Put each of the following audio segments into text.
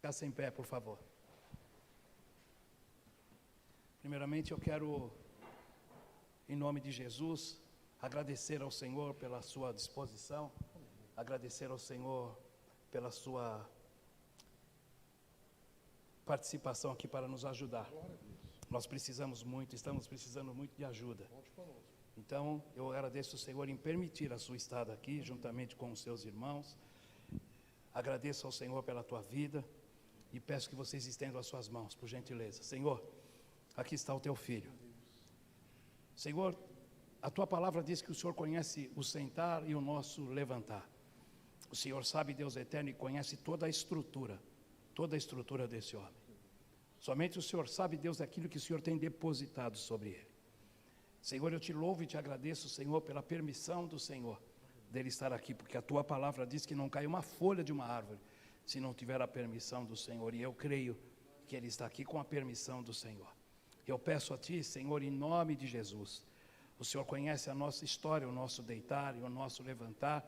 Ficasse em pé, por favor. Primeiramente, eu quero, em nome de Jesus, agradecer ao Senhor pela sua disposição, agradecer ao Senhor pela sua participação aqui para nos ajudar. Nós precisamos muito, estamos precisando muito de ajuda. Então, eu agradeço ao Senhor em permitir a sua estada aqui, juntamente com os seus irmãos. Agradeço ao Senhor pela tua vida e peço que vocês estendam as suas mãos, por gentileza. Senhor, aqui está o teu filho. Senhor, a tua palavra diz que o Senhor conhece o sentar e o nosso levantar. O Senhor sabe, Deus eterno, e conhece toda a estrutura desse homem. Somente o Senhor sabe, Deus, aquilo que o Senhor tem depositado sobre ele. Senhor, eu te louvo e te agradeço, Senhor, pela permissão do Senhor dele estar aqui, porque a tua palavra diz que não cai uma folha de uma árvore se não tiver a permissão do Senhor, e eu creio que ele está aqui com a permissão do Senhor. Eu peço a ti, Senhor, em nome de Jesus, o Senhor conhece a nossa história, o nosso deitar e o nosso levantar,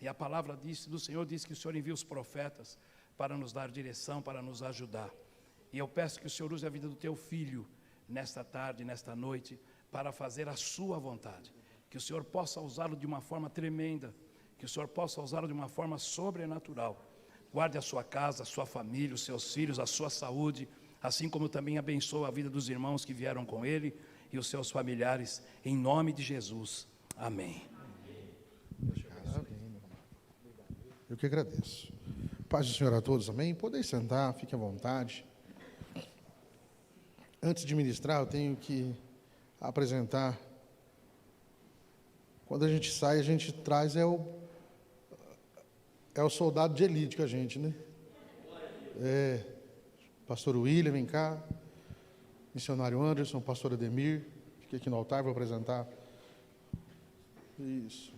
e a palavra do Senhor diz que o Senhor envia os profetas para nos dar direção, para nos ajudar, e eu peço que o Senhor use a vida do teu filho nesta tarde, nesta noite, para fazer a sua vontade, que o Senhor possa usá-lo de uma forma tremenda, que o Senhor possa usá-lo de uma forma sobrenatural. Guarde a sua casa, a sua família, os seus filhos, a sua saúde, assim como também abençoa a vida dos irmãos que vieram com ele e os seus familiares, em nome de Jesus, amém. Eu que agradeço. Paz do Senhor a todos, amém? Podem sentar, fiquem à vontade. Antes de ministrar, eu tenho que apresentar. Quando a gente sai, a gente traz o soldado de elite com a gente, né? Pastor William, vem cá. Missionário Anderson, pastor Ademir. Fiquei aqui no altar, vou apresentar. Isso.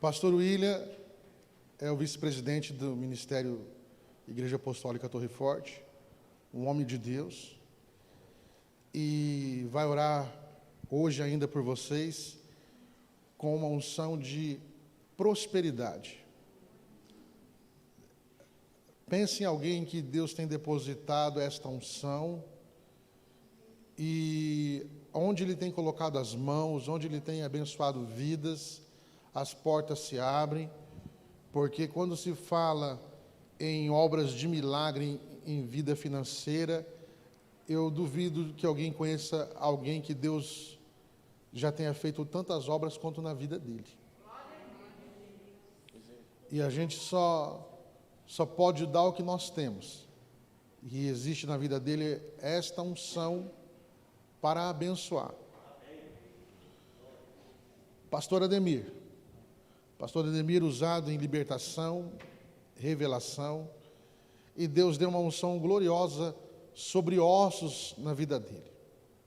Pastor William é o vice-presidente do Ministério Igreja Apostólica Torre Forte, um homem de Deus, e vai orar hoje ainda por vocês com uma unção de prosperidade. Pense em alguém que Deus tem depositado esta unção e onde Ele tem colocado as mãos, onde Ele tem abençoado vidas, as portas se abrem, porque quando se fala em obras de milagre em vida financeira, eu duvido que alguém conheça alguém que Deus já tenha feito tantas obras quanto na vida dele. E a gente só pode dar o que nós temos. E existe na vida dele esta unção para abençoar. Pastor Ademir usado em libertação, revelação, e Deus deu uma unção gloriosa sobre ossos na vida dele.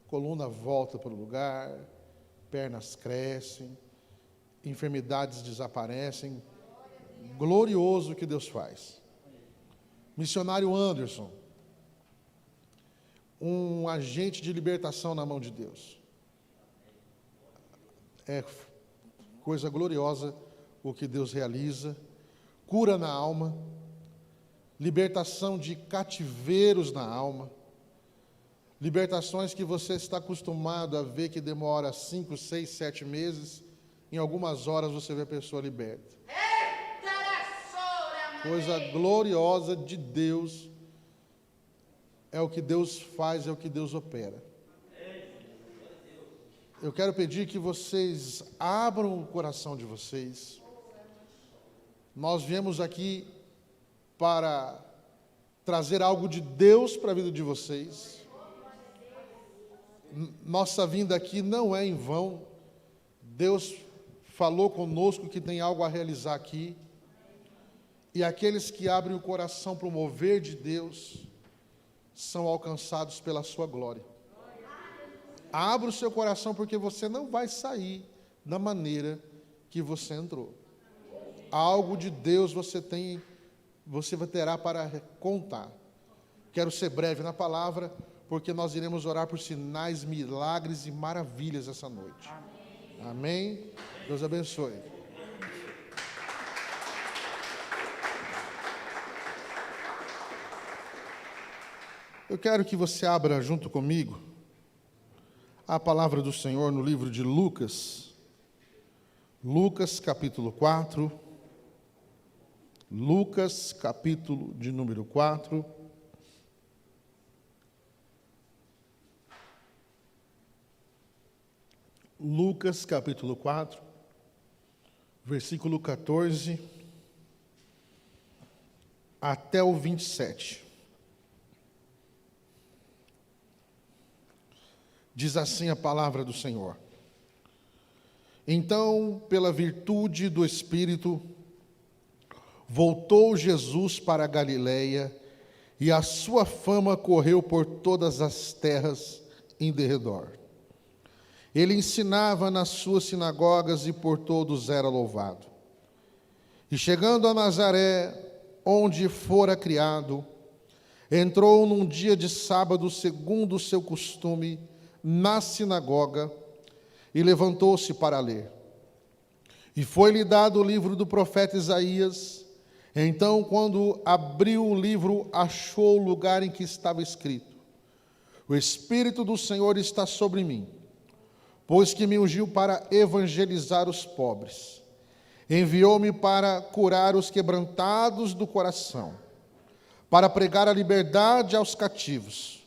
Coluna volta para o lugar, pernas crescem, enfermidades desaparecem. Glorioso o que Deus faz. Missionário Anderson, um agente de libertação na mão de Deus. É coisa gloriosa o que Deus realiza. Cura na alma, libertação de cativeiros na alma, libertações que você está acostumado a ver que demora 5, 6, 7 meses, em algumas horas você vê a pessoa liberta. Coisa gloriosa de Deus, é o que Deus faz, é o que Deus opera. Eu quero pedir que vocês abram o coração de vocês. Nós viemos aqui para trazer algo de Deus para a vida de vocês. Nossa vinda aqui não é em vão. Deus falou conosco que tem algo a realizar aqui. E aqueles que abrem o coração para o mover de Deus são alcançados pela sua glória. Abra o seu coração, porque você não vai sair da maneira que você entrou. Algo de Deus você terá para contar. Quero ser breve na palavra, porque nós iremos orar por sinais, milagres e maravilhas essa noite. Amém? Deus abençoe. Eu quero que você abra junto comigo a palavra do Senhor no livro de Lucas. Lucas, capítulo 4. Lucas, capítulo de número 4. Lucas, capítulo 4, versículo 14 até o 27. Diz assim a palavra do Senhor: Então, pela virtude do Espírito, voltou Jesus para a Galiléia, e a sua fama correu por todas as terras em derredor. Ele ensinava nas suas sinagogas e por todos era louvado. E chegando a Nazaré, onde fora criado, entrou num dia de sábado, segundo o seu costume, na sinagoga, e levantou-se para ler. E foi-lhe dado o livro do profeta Isaías. Então, quando abriu o livro, achou o lugar em que estava escrito: O Espírito do Senhor está sobre mim, pois que me ungiu para evangelizar os pobres. Enviou-me para curar os quebrantados do coração, para pregar a liberdade aos cativos,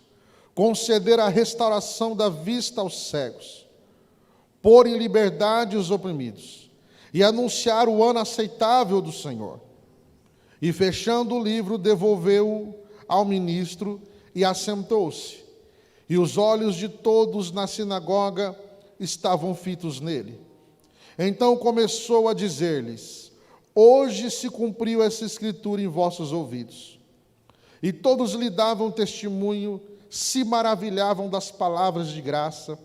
conceder a restauração da vista aos cegos, pôr em liberdade os oprimidos, e anunciar o ano aceitável do Senhor. E fechando o livro, devolveu-o ao ministro e assentou-se. E os olhos de todos na sinagoga estavam fitos nele. Então começou a dizer-lhes: Hoje se cumpriu essa escritura em vossos ouvidos. E todos lhe davam testemunho, se maravilhavam das palavras de graça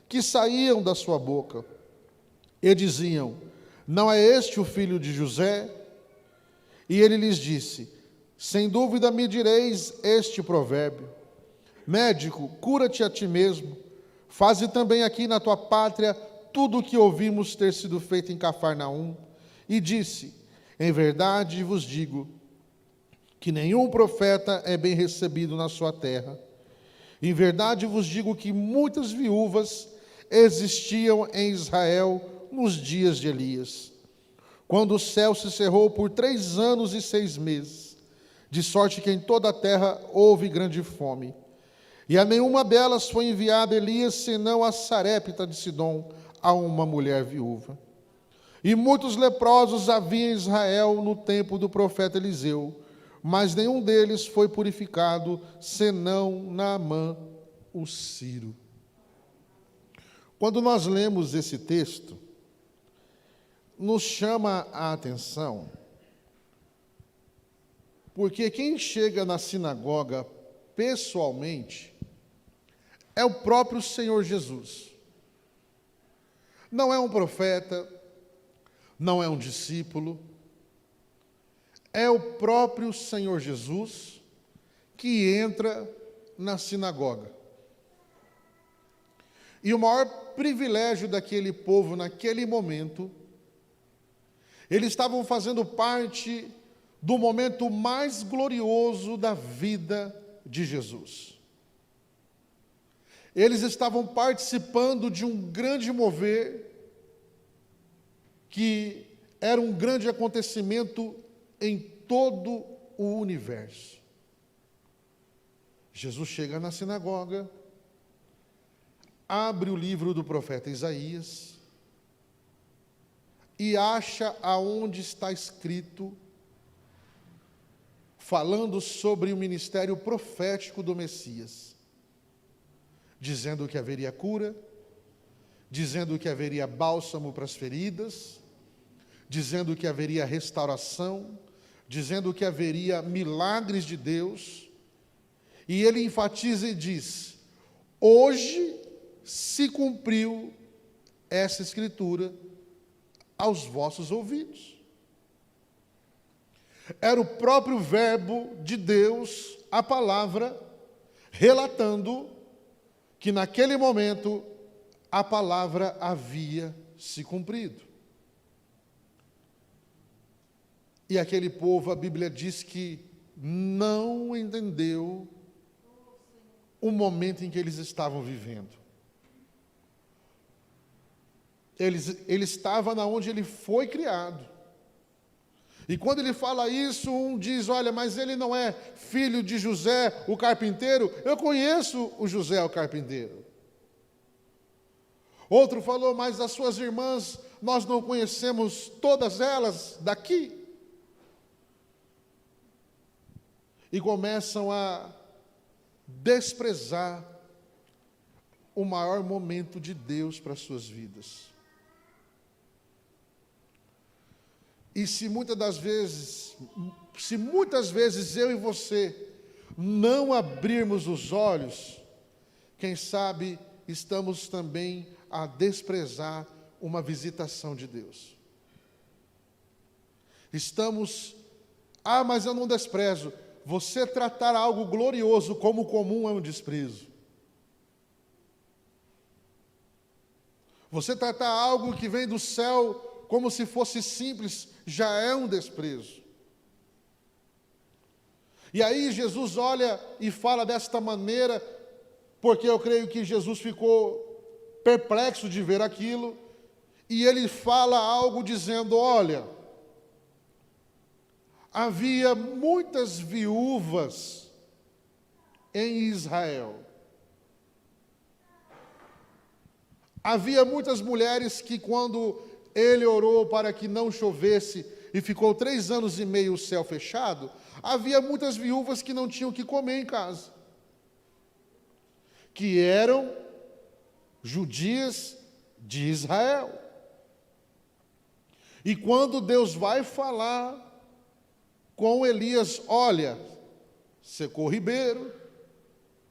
que saíam da sua boca. E diziam: Não é este o filho de José? E ele lhes disse: Sem dúvida me direis este provérbio: Médico, cura-te a ti mesmo. Faze também aqui na tua pátria tudo o que ouvimos ter sido feito em Cafarnaum. E disse: Em verdade vos digo que nenhum profeta é bem recebido na sua terra. Em verdade vos digo que muitas viúvas existiam em Israel nos dias de Elias, quando o céu se cerrou por 3 anos e 6 meses, de sorte que em toda a terra houve grande fome. E a nenhuma delas foi enviado Elias, senão a Sarepta de Sidom, a uma mulher viúva. E muitos leprosos havia em Israel no tempo do profeta Eliseu, mas nenhum deles foi purificado, senão Naamã, o sírio. Quando nós lemos esse texto, nos chama a atenção, porque quem chega na sinagoga pessoalmente é o próprio Senhor Jesus. Não é um profeta, não é um discípulo, é o próprio Senhor Jesus que entra na sinagoga. E o maior privilégio daquele povo naquele momento, eles estavam fazendo parte do momento mais glorioso da vida de Jesus. Eles estavam participando de um grande mover, que era um grande acontecimento em todo o universo. Jesus chega na sinagoga, abre o livro do profeta Isaías e acha aonde está escrito, falando sobre o ministério profético do Messias, dizendo que haveria cura, dizendo que haveria bálsamo para as feridas, dizendo que haveria restauração, dizendo que haveria milagres de Deus. E ele enfatiza e diz: hoje se cumpriu essa escritura aos vossos ouvidos. Era o próprio verbo de Deus, a palavra, relatando que naquele momento a palavra havia se cumprido. E aquele povo, a Bíblia diz que não entendeu o momento em que eles estavam vivendo. Ele estava na onde ele foi criado. E quando ele fala isso, um diz, olha, mas ele não é filho de José, o carpinteiro? Eu conheço o José, o carpinteiro. Outro falou, mas as suas irmãs, nós não conhecemos todas elas daqui? E começam a desprezar o maior momento de Deus para as suas vidas. E se muitas vezes eu e você não abrirmos os olhos, quem sabe estamos também a desprezar uma visitação de Deus. Mas eu não desprezo. Você tratar algo glorioso como comum é um desprezo. Você tratar algo que vem do céu como se fosse simples, já é um desprezo. E aí Jesus olha e fala desta maneira, porque eu creio que Jesus ficou perplexo de ver aquilo, e ele fala algo dizendo, olha, havia muitas viúvas em Israel. Havia muitas mulheres que quando ele orou para que não chovesse e ficou 3 anos e meio o céu fechado, havia muitas viúvas que não tinham o que comer em casa, que eram judias de Israel. E quando Deus vai falar com Elias, olha, secou o ribeiro,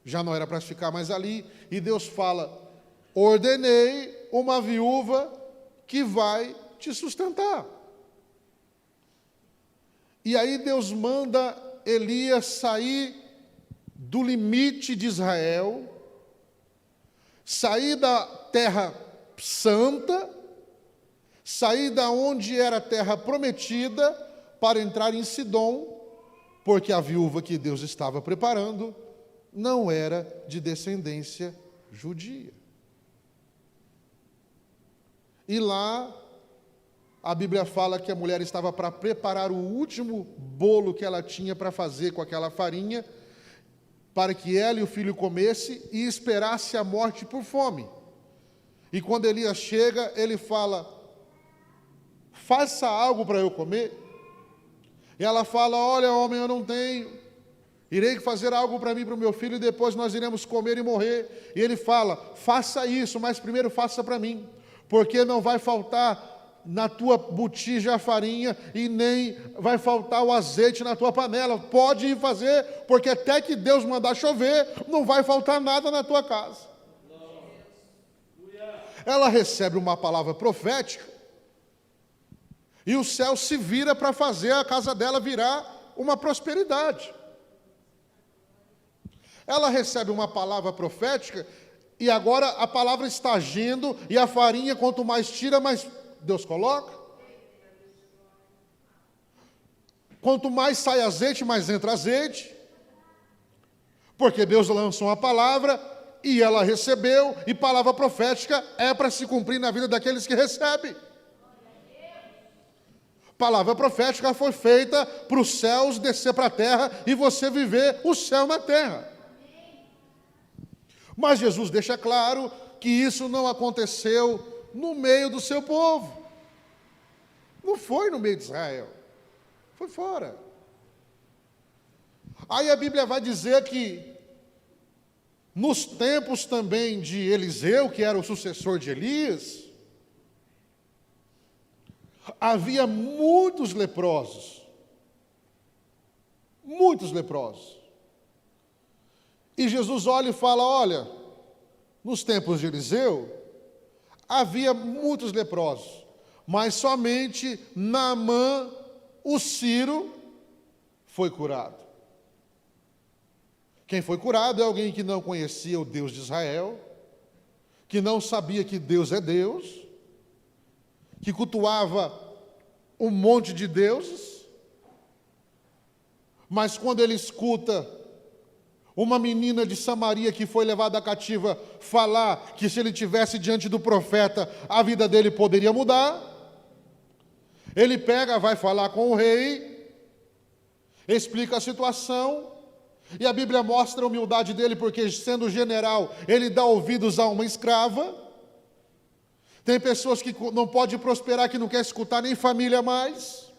já não era para ficar mais ali, e Deus fala, ordenei uma viúva que vai te sustentar. E aí Deus manda Elias sair do limite de Israel, sair da terra santa, sair da onde era a terra prometida, para entrar em Sidom, porque a viúva que Deus estava preparando não era de descendência judia. E lá, a Bíblia fala que a mulher estava para preparar o último bolo que ela tinha para fazer com aquela farinha, para que ela e o filho comessem e esperasse a morte por fome. E quando Elias chega, ele fala, faça algo para eu comer. E ela fala, olha, homem, eu não tenho. Irei fazer algo para mim e para o meu filho, e depois nós iremos comer e morrer. E ele fala, faça isso, mas primeiro faça para mim, porque não vai faltar na tua botija a farinha, e nem vai faltar o azeite na tua panela. Pode ir fazer, porque até que Deus mandar chover, não vai faltar nada na tua casa. Ela recebe uma palavra profética, e o céu se vira para fazer a casa dela virar uma prosperidade. Ela recebe uma palavra profética, e agora a palavra está agindo, e a farinha, quanto mais tira, mais Deus coloca. Quanto mais sai azeite, mais entra azeite. Porque Deus lançou uma palavra, e ela recebeu, e palavra profética é para se cumprir na vida daqueles que recebem. Palavra profética foi feita para os céus descer para a terra, e você viver o céu na terra. Mas Jesus deixa claro que isso não aconteceu no meio do seu povo. Não foi no meio de Israel. Foi fora. Aí a Bíblia vai dizer que nos tempos também de Eliseu, que era o sucessor de Elias, havia muitos leprosos. Muitos leprosos. E Jesus olha e fala, olha, nos tempos de Eliseu, havia muitos leprosos, mas somente Naamã, o Sírio, foi curado. Quem foi curado é alguém que não conhecia o Deus de Israel, que não sabia que Deus é Deus, que cultuava um monte de deuses, mas quando ele escuta uma menina de Samaria que foi levada cativa falar que se ele tivesse diante do profeta, a vida dele poderia mudar. Ele pega, vai falar com o rei, explica a situação, e a Bíblia mostra a humildade dele, porque sendo general, ele dá ouvidos a uma escrava. Tem pessoas que não podem prosperar, que não quer escutar nem família mais.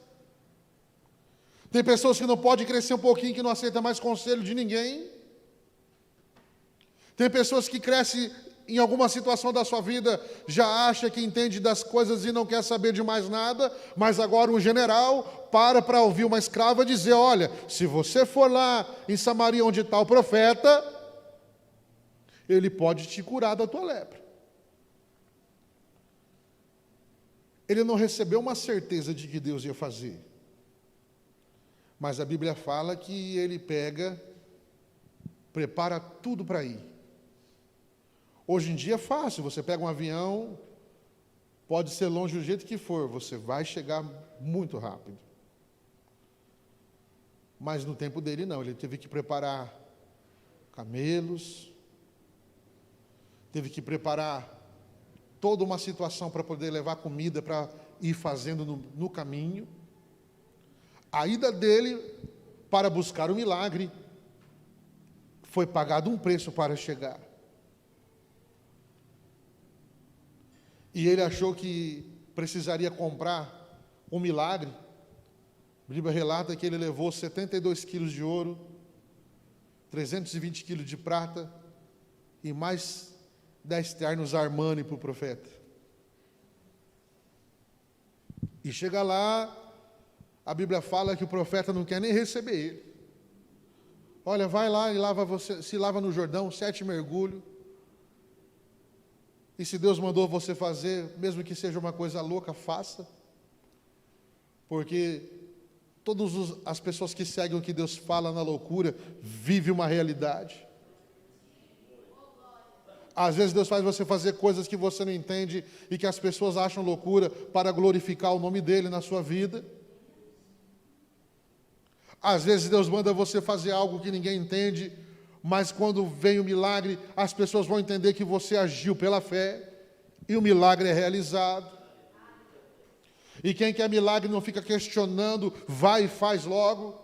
Tem pessoas que não podem crescer um pouquinho, que não aceita mais conselho de ninguém. Tem pessoas que crescem em alguma situação da sua vida, já acha que entende das coisas e não quer saber de mais nada, mas agora um general para ouvir uma escrava dizer: olha, se você for lá em Samaria onde está o profeta, ele pode te curar da tua lepra. Ele não recebeu uma certeza de que Deus ia fazer, mas a Bíblia fala que ele prepara tudo para ir. Hoje em dia é fácil, você pega um avião, pode ser longe do jeito que for, você vai chegar muito rápido. Mas no tempo dele não, ele teve que preparar camelos, teve que preparar toda uma situação para poder levar comida para ir fazendo no caminho. A ida dele para buscar o milagre, foi pagado um preço para chegar. E ele achou que precisaria comprar um milagre. A Bíblia relata que ele levou 72 quilos de ouro, 320 quilos de prata e mais 10 ternos Armani para o profeta. E chega lá, a Bíblia fala que o profeta não quer nem receber ele. Olha, vai lá e se lava no Jordão, 7 mergulhos. E se Deus mandou você fazer, mesmo que seja uma coisa louca, faça. Porque todas as pessoas que seguem o que Deus fala na loucura, vivem uma realidade. Às vezes Deus faz você fazer coisas que você não entende e que as pessoas acham loucura para glorificar o nome dEle na sua vida. Às vezes Deus manda você fazer algo que ninguém entende, mas quando vem o milagre, as pessoas vão entender que você agiu pela fé e o milagre é realizado. E quem quer milagre não fica questionando, vai e faz logo.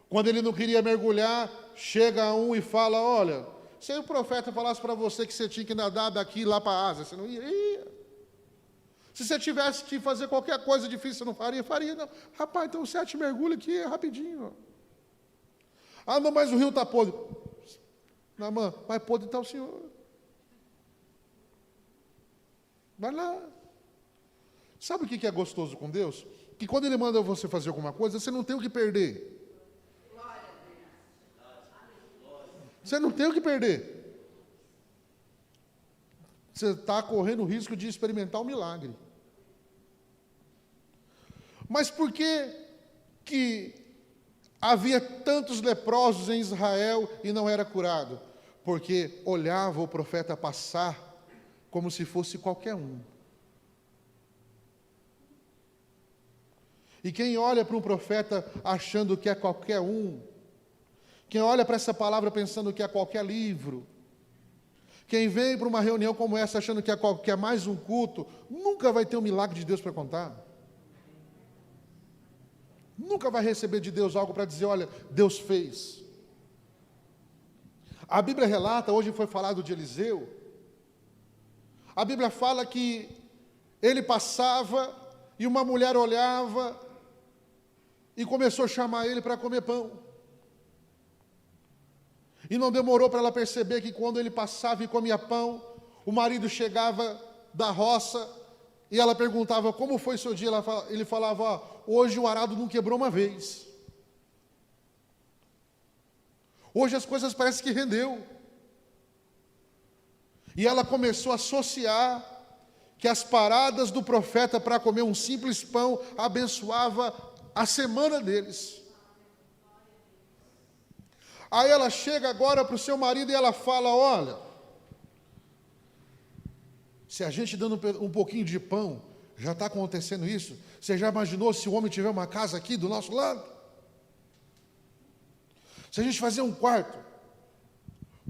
Quando ele não queria mergulhar, chega um e fala: olha, se o profeta falasse para você que você tinha que nadar daqui lá para a Ásia, você não iria. Se você tivesse que fazer qualquer coisa difícil, você não faria? Faria, não. Rapaz, então 7 mergulhos aqui é rapidinho. Ah, não, mas o rio está podre. Não, mano, mas podre está o senhor. Vai lá. Sabe o que é gostoso com Deus? Que quando Ele manda você fazer alguma coisa, você não tem o que perder. Você não tem o que perder. Você está correndo o risco de experimentar um milagre. Mas por que havia tantos leprosos em Israel e não era curado? Porque olhava o profeta passar como se fosse qualquer um. E quem olha para um profeta achando que é qualquer um, quem olha para essa palavra pensando que é qualquer livro, quem vem para uma reunião como essa achando que é mais um culto, nunca vai ter um milagre de Deus para contar. Nunca vai receber de Deus algo para dizer: olha, Deus fez. A Bíblia relata, hoje foi falado de Eliseu, a Bíblia fala que ele passava e uma mulher olhava e começou a chamar ele para comer pão. E não demorou para ela perceber que quando ele passava e comia pão, o marido chegava da roça e ela perguntava: como foi seu dia? Ele falava: hoje o arado não quebrou uma vez. Hoje as coisas parecem que rendeu. E ela começou a associar que as paradas do profeta para comer um simples pão abençoava a semana deles. Aí ela chega agora para o seu marido e ela fala: olha, se a gente dando um pouquinho de pão, já está acontecendo isso. Você já imaginou se o homem tiver uma casa aqui do nosso lado? Se a gente fazer um quarto,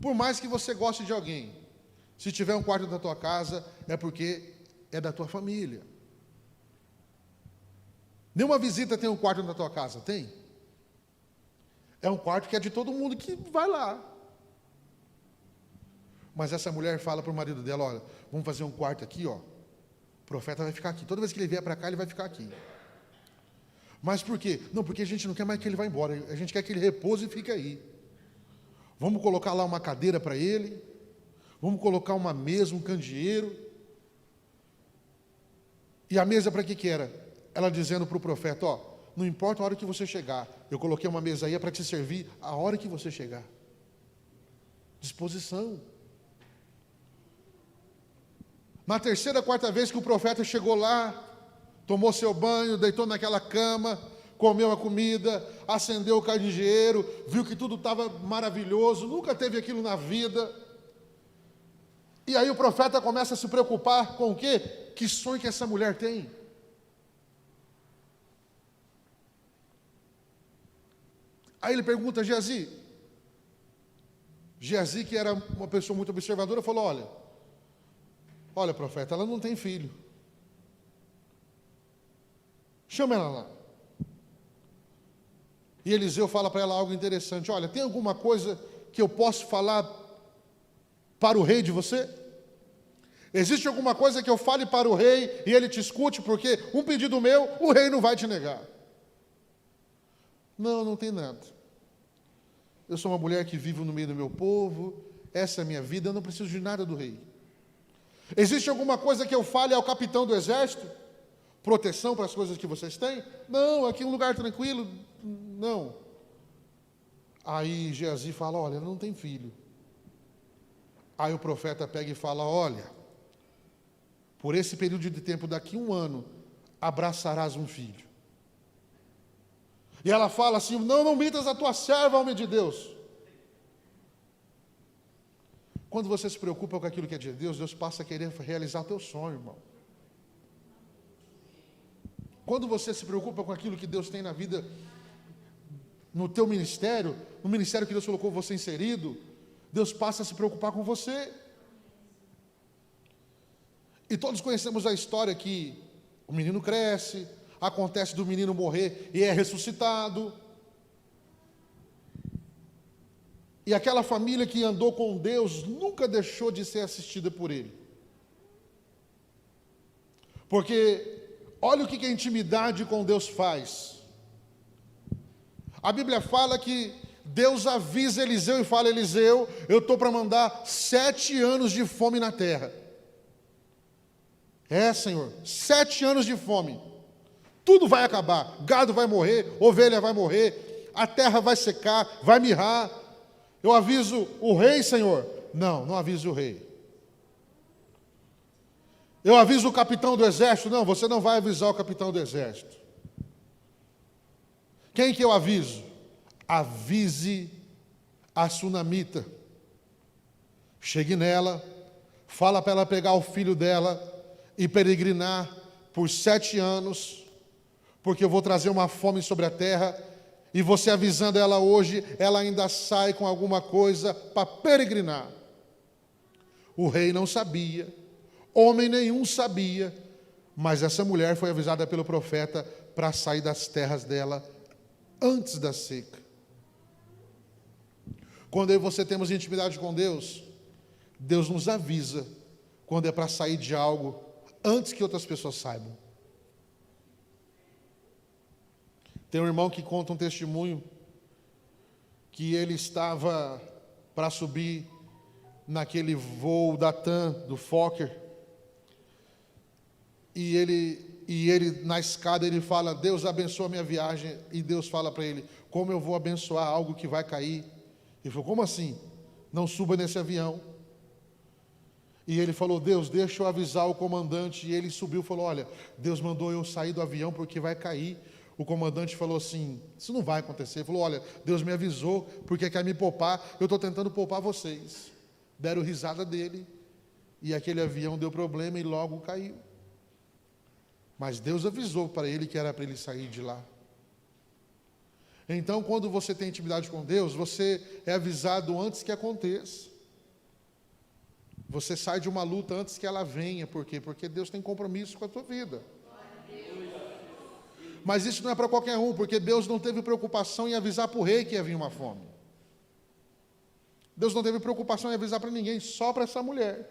Por mais que você goste de alguém, se tiver um quarto da tua casa, é porque é da tua família. Nenhuma visita tem um quarto na tua casa, tem? É um quarto que é de todo mundo que vai lá. Mas essa mulher fala para o marido dela, olha, vamos fazer um quarto aqui, ó. O profeta vai ficar aqui. Toda vez que ele vier para cá, ele vai ficar aqui. Mas por quê? Não, porque a gente não quer mais que ele vá embora. A gente quer que ele repouse e fique aí. Vamos colocar lá uma cadeira para ele. Vamos colocar uma mesa, um candeeiro. E a mesa para que era? Ela dizendo para o profeta, ó, não importa a hora que você chegar. Eu coloquei uma mesa aí para te servir a hora que você chegar. Disposição. Na terceira, quarta vez que o profeta chegou lá, tomou seu banho, deitou naquela cama, comeu a comida, acendeu o candeeiro, viu que tudo estava maravilhoso, nunca teve aquilo na vida. E aí o profeta começa a se preocupar com o quê? Que sonho que essa mulher tem? Aí ele pergunta a Geazi, que era uma pessoa muito observadora, falou, olha, profeta, ela não tem filho. Chama ela lá. E Eliseu fala para ela algo interessante. Olha, tem alguma coisa que eu posso falar para o rei de você? Existe alguma coisa que eu fale para o rei e ele te escute? Porque um pedido meu, o rei não vai te negar. Não, não tem nada. Eu sou uma mulher que vive no meio do meu povo. Essa é a minha vida, eu não preciso de nada do rei. Existe alguma coisa que eu fale ao capitão do exército? Proteção para as coisas que vocês têm? Não, aqui é um lugar tranquilo. Não. Aí Geazi fala, olha, não tem filho. Aí o profeta pega e fala, olha, por esse período de tempo, daqui 1 ano, abraçarás um filho. E ela fala assim, não mintas a tua serva, homem de Deus. Quando você se preocupa com aquilo que é de Deus, Deus passa a querer realizar teu sonho, irmão. Quando você se preocupa com aquilo que Deus tem na vida, no teu ministério, no ministério que Deus colocou você inserido, Deus passa a se preocupar com você. E todos conhecemos a história que o menino cresce, acontece do menino morrer e é ressuscitado. E aquela família que andou com Deus nunca deixou de ser assistida por Ele. Porque olha o que a intimidade com Deus faz. A Bíblia fala que Deus avisa Eliseu e fala, Eliseu, eu estou para mandar 7 anos de fome na terra. É, Senhor, 7 anos de fome. Tudo vai acabar, gado vai morrer, ovelha vai morrer, a terra vai secar, vai mirrar. Eu aviso o rei, Senhor? Não, não aviso o rei. Eu aviso o capitão do exército? Não, você não vai avisar o capitão do exército. Quem que eu aviso? Avise a sunamita. Chegue nela, fala para ela pegar o filho dela e peregrinar por 7 anos, porque eu vou trazer uma fome sobre a terra, e você avisando ela hoje, ela ainda sai com alguma coisa para peregrinar. O rei não sabia, homem nenhum sabia, mas essa mulher foi avisada pelo profeta para sair das terras dela antes da seca. Quando eu e você temos intimidade com Deus, Deus nos avisa quando é para sair de algo antes que outras pessoas saibam. Tem um irmão que conta um testemunho que ele estava para subir naquele voo da TAM, do Fokker, e ele na escada ele fala, Deus abençoa a minha viagem, e Deus fala para ele, como eu vou abençoar algo que vai cair? Ele falou, como assim? Não suba nesse avião. E ele falou, Deus, deixa eu avisar o comandante. E ele subiu e falou, olha, Deus mandou eu sair do avião porque vai cair. O comandante falou assim, isso não vai acontecer. Ele falou, olha, Deus me avisou porque quer me poupar, eu estou tentando poupar vocês. Deram risada dele, e aquele avião deu problema e logo caiu. Mas Deus avisou para ele que era para ele sair de lá. Então, quando você tem intimidade com Deus, você é avisado antes que aconteça. Você sai de uma luta antes que ela venha. Por quê? Porque Deus tem compromisso com a tua vida. Mas isso não é para qualquer um, porque Deus não teve preocupação em avisar para o rei que ia vir uma fome. Deus não teve preocupação em avisar para ninguém, só para essa mulher.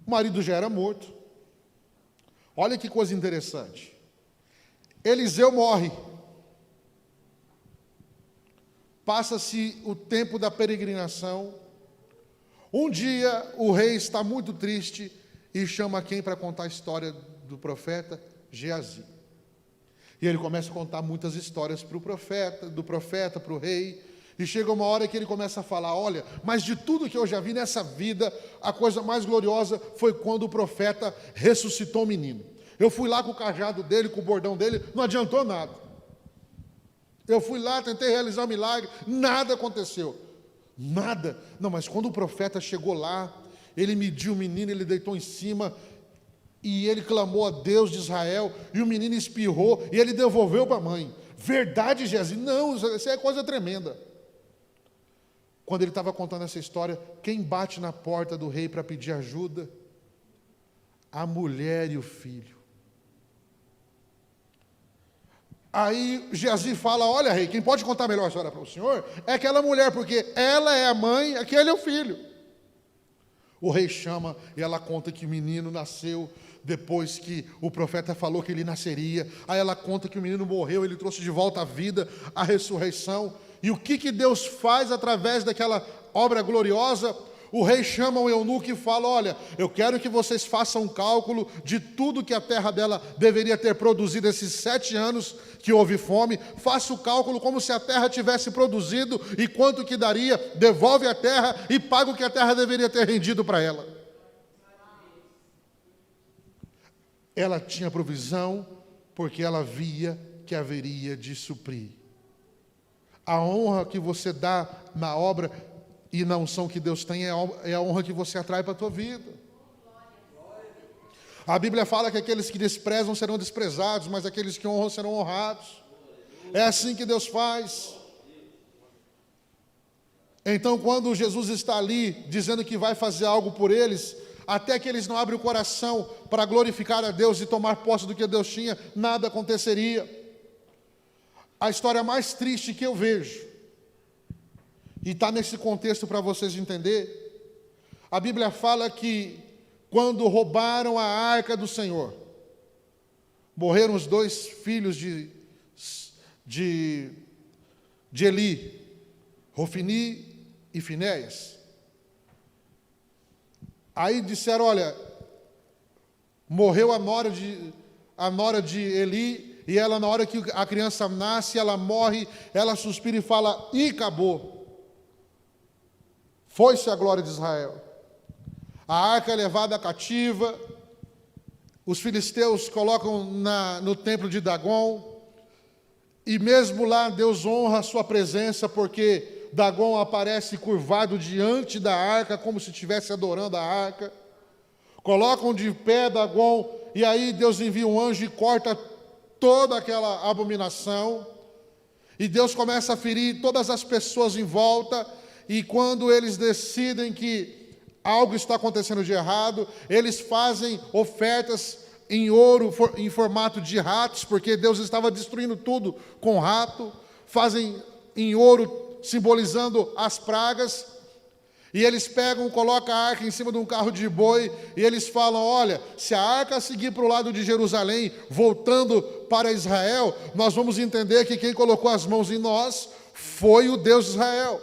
O marido já era morto. Olha que coisa interessante. Eliseu morre. Passa-se o tempo da peregrinação. Um dia o rei está muito triste e chama quem para contar a história do profeta? Geazi. E ele começa a contar muitas histórias para o profeta, do profeta para o rei. E chega uma hora que ele começa a falar: olha, mas de tudo que eu já vi nessa vida, a coisa mais gloriosa foi quando o profeta ressuscitou o menino. Eu fui lá com o cajado dele, com o bordão dele, não adiantou nada. Eu fui lá, tentei realizar um milagre, nada aconteceu. Nada. Não, mas quando o profeta chegou lá, ele mediu o menino, ele deitou em cima, e ele clamou a Deus de Israel, e o menino espirrou, e ele devolveu para a mãe. Verdade, Geazi? Não, isso é coisa tremenda. Quando ele estava contando essa história, quem bate na porta do rei para pedir ajuda? A mulher e o filho. Aí Geazi fala: olha, rei, quem pode contar melhor a história para o senhor é aquela mulher, porque ela é a mãe, aquele é o filho. O rei chama e ela conta que o menino nasceu depois que o profeta falou que ele nasceria. Aí ela conta que o menino morreu, ele trouxe de volta a vida, a ressurreição. E o que Deus faz através daquela obra gloriosa? O rei chama o eunuco e fala: olha, eu quero que vocês façam um cálculo de tudo que a terra dela deveria ter produzido esses 7 anos que houve fome. Faça o cálculo como se a terra tivesse produzido e quanto que daria. Devolve a terra e paga o que a terra deveria ter rendido para ela. Ela tinha provisão porque ela via que haveria de suprir. A honra que você dá na obra e na unção que Deus tem é a honra que você atrai para a tua vida. A Bíblia fala que aqueles que desprezam serão desprezados, mas aqueles que honram serão honrados. É assim que Deus faz. Então, quando Jesus está ali dizendo que vai fazer algo por eles, até que eles não abrem o coração para glorificar a Deus e tomar posse do que Deus tinha, nada aconteceria. A história mais triste que eu vejo, e está nesse contexto para vocês entenderem, a Bíblia fala que quando roubaram a arca do Senhor, morreram os 2 filhos de Eli, Hofni e Finéias. Aí disseram: olha, morreu a nora de Eli, e ela, na hora que a criança nasce, ela morre, ela suspira e fala: e acabou. Foi-se a glória de Israel. A arca é levada cativa, os filisteus colocam no templo de Dagon, e mesmo lá Deus honra a sua presença, porque Dagon aparece curvado diante da arca, como se estivesse adorando a arca. Colocam de pé Dagon, e aí Deus envia um anjo e corta toda aquela abominação, e Deus começa a ferir todas as pessoas em volta, e quando eles decidem que algo está acontecendo de errado, eles fazem ofertas em ouro, em formato de ratos, porque Deus estava destruindo tudo com rato, fazem em ouro, simbolizando as pragas, e eles pegam, colocam a arca em cima de um carro de boi, e eles falam: olha, se a arca seguir para o lado de Jerusalém, voltando para Israel, nós vamos entender que quem colocou as mãos em nós foi o Deus de Israel.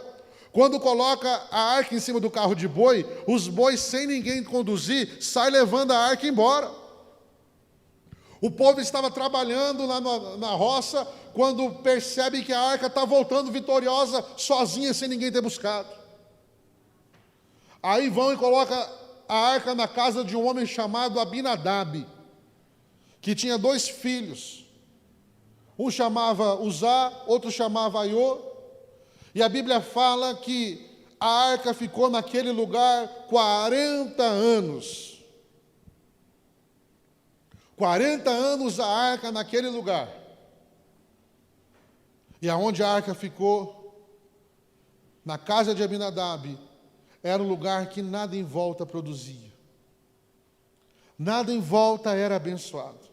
Quando coloca a arca em cima do carro de boi, os bois, sem ninguém conduzir, saem levando a arca embora. O povo estava trabalhando lá na roça, quando percebe que a arca está voltando vitoriosa, sozinha, sem ninguém ter buscado. Aí vão e colocam a arca na casa de um homem chamado Abinadab, que tinha 2 filhos. Um chamava Uzá, outro chamava Aiô. E a Bíblia fala que a arca ficou naquele lugar 40 anos. 40 anos a arca naquele lugar. E aonde a arca ficou, na casa de Abinadab, era um lugar que nada em volta produzia. Nada em volta era abençoado.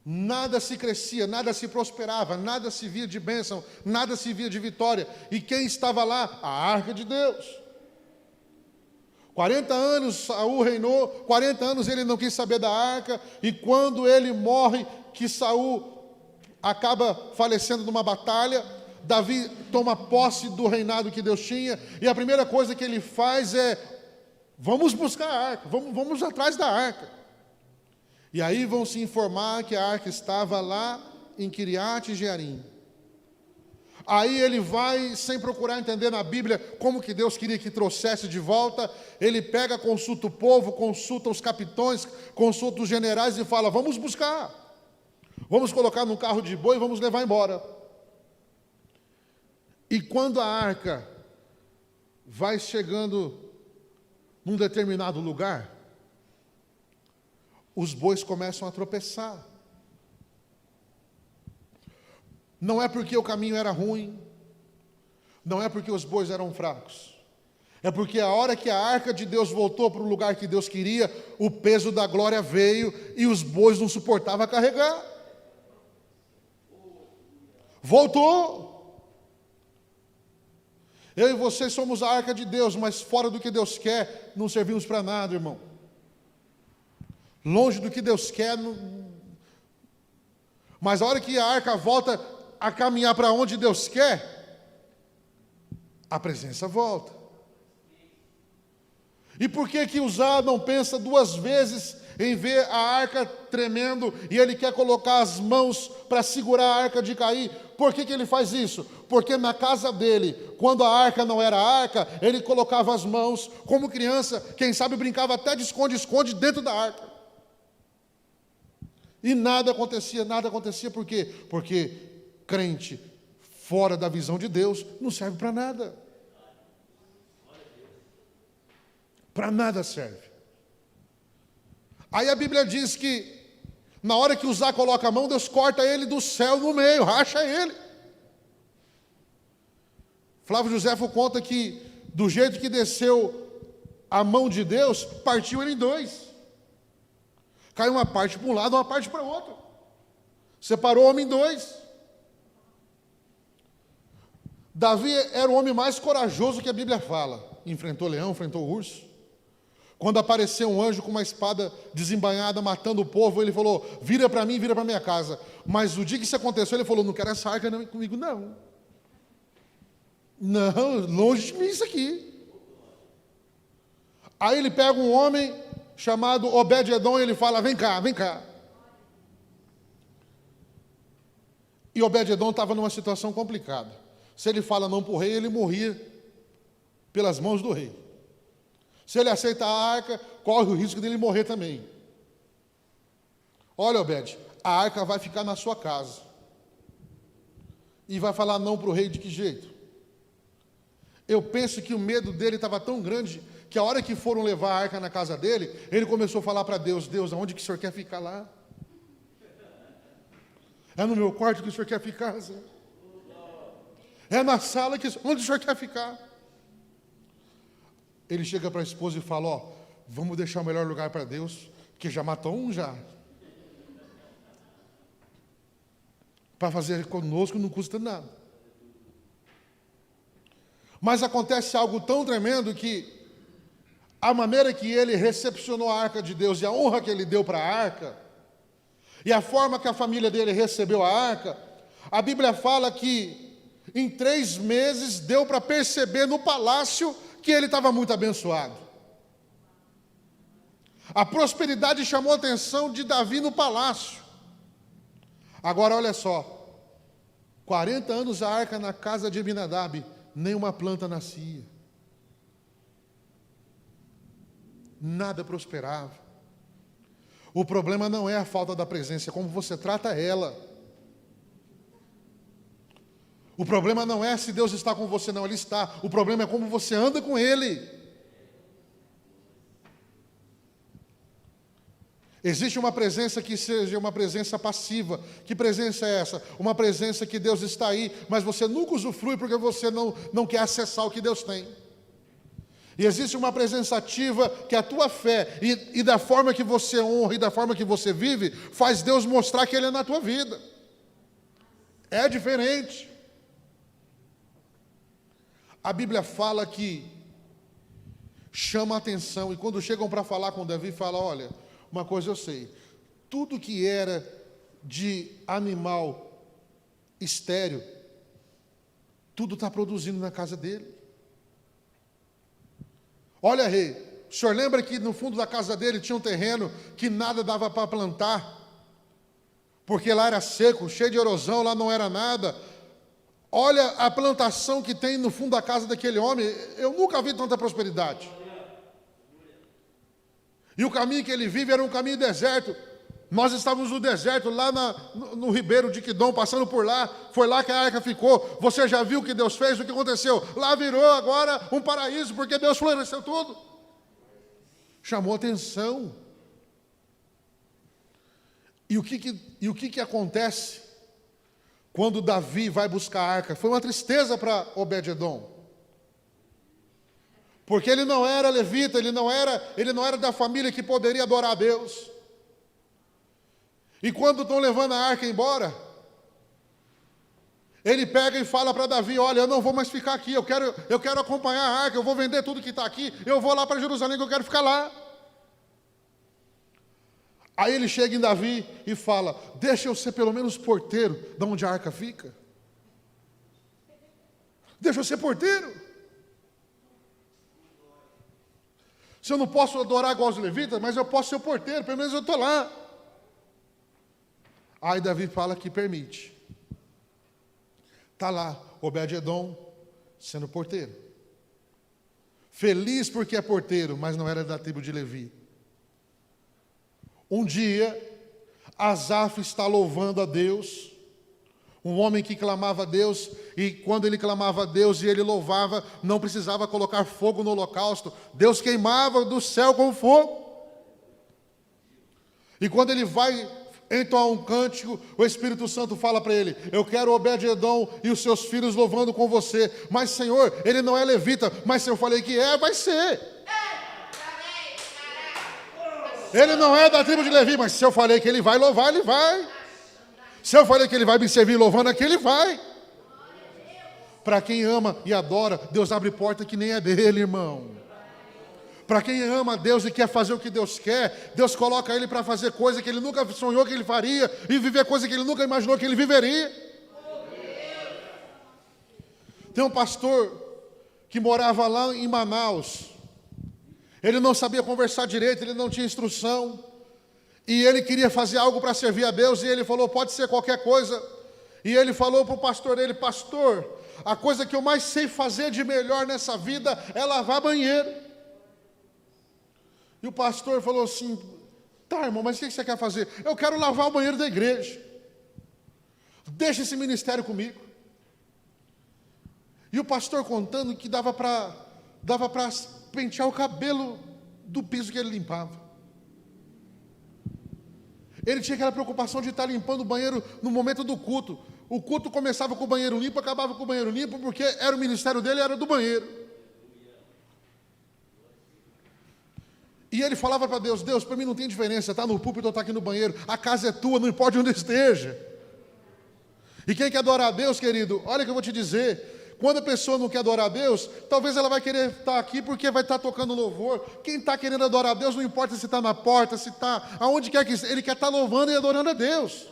Nada se crescia, nada se prosperava, nada se via de bênção, nada se via de vitória. E quem estava lá? A arca de Deus. 40 anos Saul reinou, 40 anos ele não quis saber da arca, e quando ele morre, que Saul acaba falecendo numa batalha, Davi toma posse do reinado que Deus tinha, e a primeira coisa que ele faz é: vamos buscar a arca, vamos atrás da arca. E aí vão se informar que a arca estava lá em Kiriat Jearim. Aí ele vai, sem procurar entender na Bíblia como que Deus queria que trouxesse de volta, ele pega, consulta o povo, consulta os capitães, consulta os generais e fala: vamos buscar, vamos colocar num carro de boi e vamos levar embora. E quando a arca vai chegando num determinado lugar, os bois começam a tropeçar. Não é porque o caminho era ruim, não é porque os bois eram fracos, é porque a hora que a arca de Deus voltou para o lugar que Deus queria, o peso da glória veio e os bois não suportavam carregar. Voltou. Eu e você somos a arca de Deus, mas fora do que Deus quer, não servimos para nada, irmão. Longe do que Deus quer, mas a hora que a arca volta a caminhar para onde Deus quer, a presença volta. E por que que Uzá não pensa duas vezes em ver a arca tremendo e ele quer colocar as mãos para segurar a arca de cair? Por que que ele faz isso? Porque na casa dele, quando a arca não era arca, ele colocava as mãos, como criança, quem sabe brincava até de esconde-esconde dentro da arca. E nada acontecia, por quê? Porque crente fora da visão de Deus não serve para nada. Para nada serve. Aí a Bíblia diz que na hora que Uzá coloca a mão, Deus corta ele do céu no meio, racha ele. Flávio Josefo conta que do jeito que desceu a mão de Deus, partiu ele em dois. Caiu uma parte para um lado, uma parte para o outro. Separou o homem em dois. Davi era o homem mais corajoso que a Bíblia fala. Enfrentou leão, enfrentou urso. Quando apareceu um anjo com uma espada desembainhada matando o povo, ele falou: vira para mim, vira para minha casa. Mas o dia que isso aconteceu, ele falou: não quero essa arca comigo, não. Não, longe de mim isso aqui. Aí ele pega um homem chamado Obed-Edom e ele fala: vem cá, vem cá. E Obed-Edom estava numa situação complicada. Se ele fala não para o rei, ele morria pelas mãos do rei. Se ele aceita a arca, corre o risco dele morrer também. Olha, Obed, a arca vai ficar na sua casa. E vai falar não para o rei de que jeito? Eu penso que o medo dele estava tão grande que a hora que foram levar a arca na casa dele, ele começou a falar para Deus: Deus, aonde que o Senhor quer ficar lá? É no meu quarto que o Senhor quer ficar, Senhor? É na sala onde o Senhor quer ficar? Ele chega para a esposa e fala: ó, vamos deixar o melhor lugar para Deus, porque já matou um já. Para fazer conosco não custa nada. Mas acontece algo tão tremendo que a maneira que ele recepcionou a arca de Deus e a honra que ele deu para a arca, e a forma que a família dele recebeu a arca, a Bíblia fala que em 3 meses deu para perceber no palácio que ele estava muito abençoado. A prosperidade chamou a atenção de Davi no palácio. Agora olha só, 40 anos a arca na casa de Abinadab, nenhuma planta nascia. Nada prosperava. O problema não é a falta da presença, é como você trata ela. O problema não é se Deus está com você, não, Ele está. O problema é como você anda com Ele. Existe uma presença que seja uma presença passiva. Que presença é essa? Uma presença que Deus está aí, mas você nunca usufrui porque você não quer acessar o que Deus tem. E existe uma presença ativa que a tua fé e da forma que você honra e da forma que você vive, faz Deus mostrar que Ele é na tua vida. É diferente. A Bíblia fala que chama a atenção, e quando chegam para falar com Davi, fala: olha, uma coisa eu sei, tudo que era de animal estéril, tudo está produzindo na casa dele. Olha, rei, o senhor lembra que no fundo da casa dele tinha um terreno que nada dava para plantar? Porque lá era seco, cheio de erosão, lá não era nada. Olha a plantação que tem no fundo da casa daquele homem, eu nunca vi tanta prosperidade. E o caminho que ele vive era um caminho deserto. Nós estávamos no deserto, lá no Ribeiro de Quidom, passando por lá. Foi lá que a arca ficou. Você já viu o que Deus fez, o que aconteceu? Lá virou agora um paraíso, porque Deus floresceu tudo. Chamou atenção. E o que acontece quando Davi vai buscar a arca? Foi uma tristeza para Obed-edom. Porque ele não era levita, ele não era da família que poderia adorar a Deus. E quando estão levando a arca embora, ele pega e fala para Davi: olha, eu não vou mais ficar aqui, eu quero acompanhar a arca, eu vou vender tudo que está aqui, eu vou lá para Jerusalém, que eu quero ficar lá. Aí ele chega em Davi e fala: deixa eu ser pelo menos porteiro de onde a arca fica. Deixa eu ser porteiro. Se eu não posso adorar igual os levitas, mas eu posso ser o porteiro, pelo menos eu estou lá. Aí Davi fala que permite. Está lá, Obed-edom sendo porteiro. Feliz porque é porteiro, mas não era da tribo de Levi. Um dia, Asaf está louvando a Deus. Um homem que clamava a Deus, e quando ele clamava a Deus e ele louvava, não precisava colocar fogo no holocausto. Deus queimava do céu com fogo. E quando ele vai entoar um cântico, o Espírito Santo fala para ele: eu quero Obed-edom e os seus filhos louvando com você. Mas Senhor, ele não é levita. Mas se eu falei que vai ser. Ele não é da tribo de Levi, mas se eu falei que ele vai louvar, ele vai. Se eu falei que ele vai me servir louvando aqui, ele vai. Para quem ama e adora, Deus abre porta que nem é dele, irmão. Para quem ama a Deus e quer fazer o que Deus quer, Deus coloca ele para fazer coisa que ele nunca sonhou que ele faria, e viver coisa que ele nunca imaginou que ele viveria. Tem um pastor que morava lá em Manaus. Ele não sabia conversar direito, ele não tinha instrução. E ele queria fazer algo para servir a Deus, e ele falou: pode ser qualquer coisa. E ele falou para o pastor dele: pastor, a coisa que eu mais sei fazer de melhor nessa vida é lavar banheiro. E o pastor falou assim: tá, irmão, mas o que você quer fazer? Eu quero lavar o banheiro da igreja. Deixa esse ministério comigo. E o pastor contando que dava para pentear o cabelo do piso que ele limpava. Ele tinha aquela preocupação de estar limpando o banheiro no momento do culto. O culto começava com o banheiro limpo, acabava com o banheiro limpo, porque era o ministério dele, era do banheiro. E ele falava para Deus: Deus, para mim não tem diferença, está no púlpito ou está aqui no banheiro, a casa é tua, não importa onde esteja. E quem quer adorar a Deus, querido, olha o que eu vou te dizer. Quando a pessoa não quer adorar a Deus, talvez ela vai querer estar aqui porque vai estar tocando louvor. Quem está querendo adorar a Deus, não importa se está na porta, se está aonde quer que esteja, ele quer estar louvando e adorando a Deus.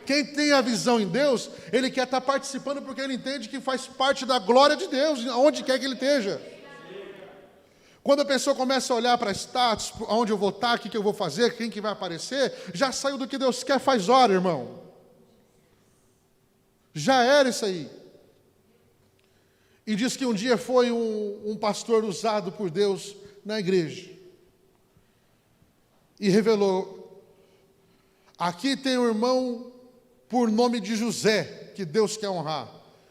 Quem tem a visão em Deus, ele quer estar participando porque ele entende que faz parte da glória de Deus, aonde quer que ele esteja. Quando a pessoa começa a olhar para status, aonde eu vou estar, o que eu vou fazer, quem que vai aparecer, já saiu do que Deus quer faz hora, irmão. Já era isso aí. E diz que um dia foi um pastor usado por Deus na igreja. E revelou: aqui tem um irmão por nome de José, que Deus quer honrar.